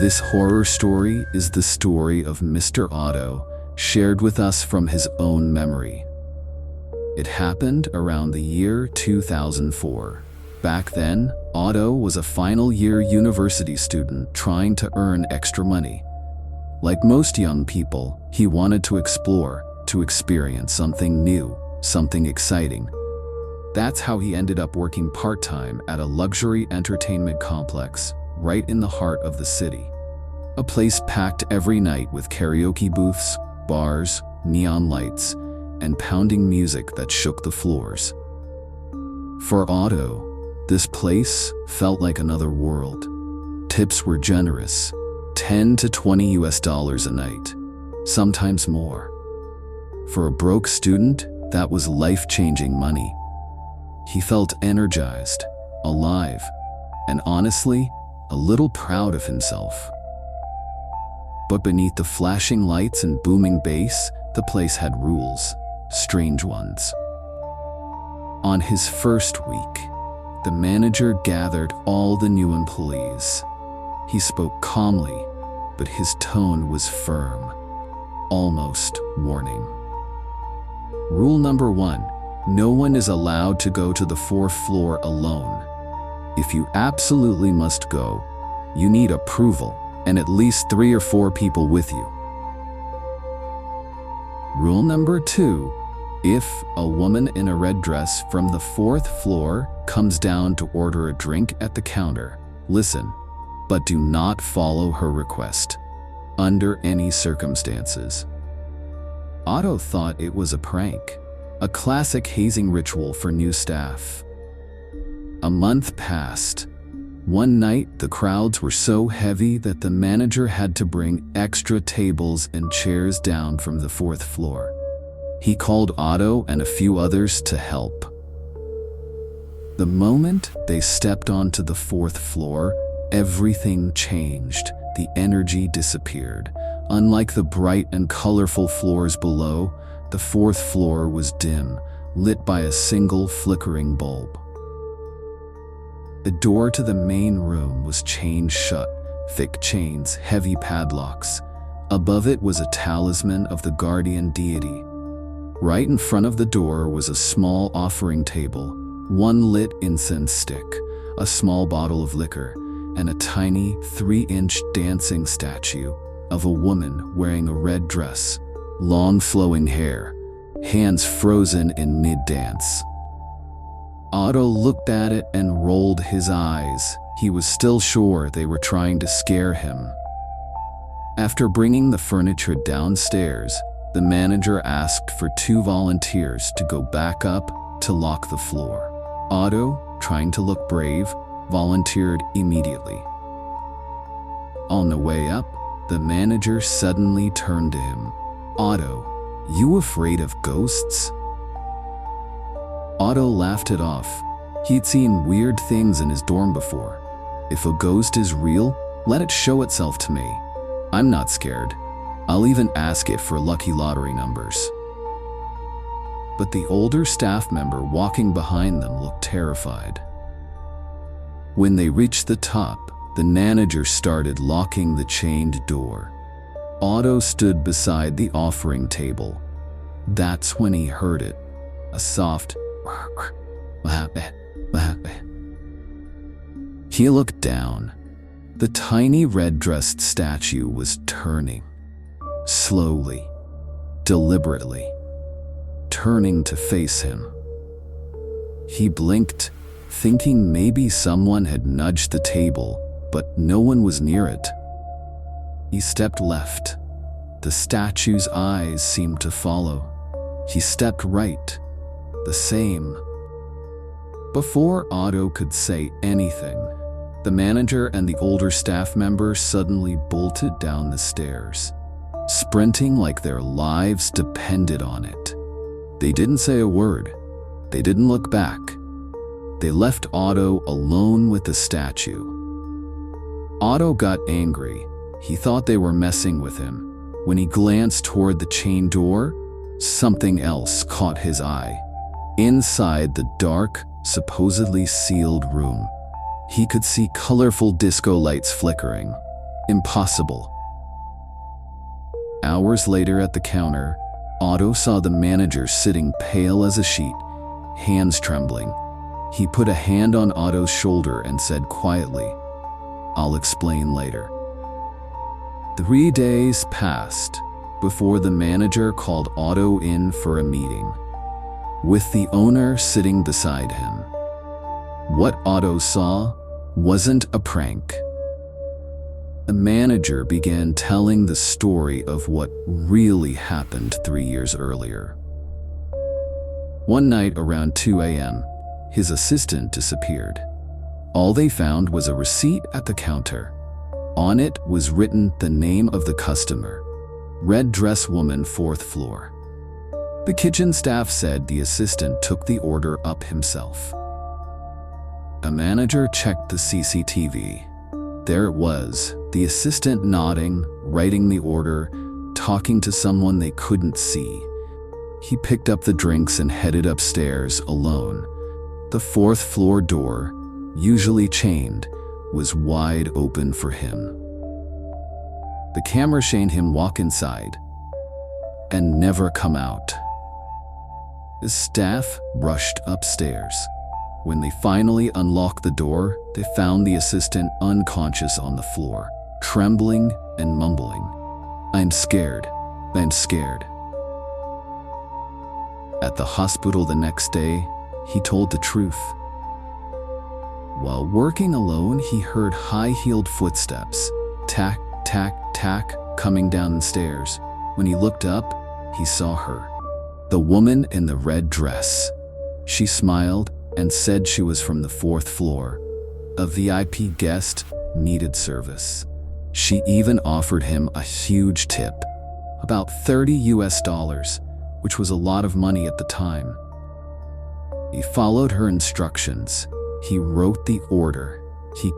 This horror story is the story of Mr. Otto, shared with us from his own memory. It happened around the year 2004. Back then, Otto was a final-year university student trying to earn extra money. Like most young people, he wanted to explore, to experience something new, something exciting. That's how he ended up working part-time at a luxury entertainment complex right in the heart of the city. A place packed every night with karaoke booths, bars, neon lights, and pounding music that shook the floors. For Otto, this place felt like another world. Tips were generous, $10 to $20 a night, sometimes more. For a broke student, that was life-changing money. He felt energized, alive, and honestly, a little proud of himself. But beneath the flashing lights and booming bass, the place had rules, strange ones. On his first week, the manager gathered all the new employees. He spoke calmly, but his tone was firm, almost warning. Rule number 1. No one is allowed to go to the 4th floor alone. If you absolutely must go, you need approval and at least 3 or 4 people with you. Rule number 2. If a woman in a red dress from the 4th floor comes down to order a drink at the counter, listen, but do not follow her request, under any circumstances. Otto thought it was a prank, a classic hazing ritual for new staff. A month passed. One night, the crowds were so heavy that the manager had to bring extra tables and chairs down from the 4th floor. He called Otto and a few others to help. The moment they stepped onto the 4th floor, everything changed. The energy disappeared. Unlike the bright and colorful floors below, the 4th floor was dim, lit by a single flickering bulb. The door to the main room was chained shut, thick chains, heavy padlocks. Above it was a talisman of the guardian deity. Right in front of the door was a small offering table, one lit incense stick, a small bottle of liquor, and a tiny 3-inch dancing statue of a woman wearing a red dress, long flowing hair, hands frozen in mid-dance. Otto looked at it and rolled his eyes. He was still sure they were trying to scare him. After bringing the furniture downstairs, the manager asked for 2 volunteers to go back up to lock the floor. Otto, trying to look brave, volunteered immediately. On the way up, the manager suddenly turned to him. "Otto, you afraid of ghosts?" Otto laughed it off. He'd seen weird things in his dorm before. If a ghost is real, let it show itself to me. I'm not scared. I'll even ask it for lucky lottery numbers. But the older staff member walking behind them looked terrified. When they reached the top, the manager started locking the chained door. Otto stood beside the offering table. That's when he heard it. A soft He looked down. The tiny red-dressed statue was turning. Slowly, deliberately, turning to face him. He blinked, thinking maybe someone had nudged the table, but no one was near it. He stepped left. The statue's eyes seemed to follow. He stepped right. The same. Before Otto could say anything, the manager and the older staff member suddenly bolted down the stairs, sprinting like their lives depended on it. They didn't say a word. They didn't look back. They left Otto alone with the statue. Otto got angry. He thought they were messing with him. When he glanced toward the chain door, something else caught his eye. Inside the dark, supposedly sealed room, he could see colorful disco lights flickering. Impossible. Hours later at the counter, Otto saw the manager sitting pale as a sheet, hands trembling. He put a hand on Otto's shoulder and said quietly, "I'll explain later." 3 days passed before the manager called Otto in for a meeting, with the owner sitting beside him. What Otto saw wasn't a prank. The manager began telling the story of what really happened 3 years earlier. One night around 2 a.m., his assistant disappeared. All they found was a receipt at the counter. On it was written the name of the customer, Red Dress Woman, 4th floor. The kitchen staff said the assistant took the order up himself. The manager checked the CCTV. There it was, the assistant nodding, writing the order, talking to someone they couldn't see. He picked up the drinks and headed upstairs alone. The 4th floor door, usually chained, was wide open for him. The camera showed him walk inside and never come out. The staff rushed upstairs. When they finally unlocked the door, they found the assistant unconscious on the floor, trembling and mumbling, "I'm scared, I'm scared." At the hospital the next day, he told the truth. While working alone, he heard high-heeled footsteps, tack, tack, tack, coming down the stairs. When he looked up, he saw her, the woman in the red dress. She smiled and said she was from the 4th floor. A VIP guest, needed service. She even offered him a huge tip, about $30, which was a lot of money at the time. He followed her instructions. He wrote the order. He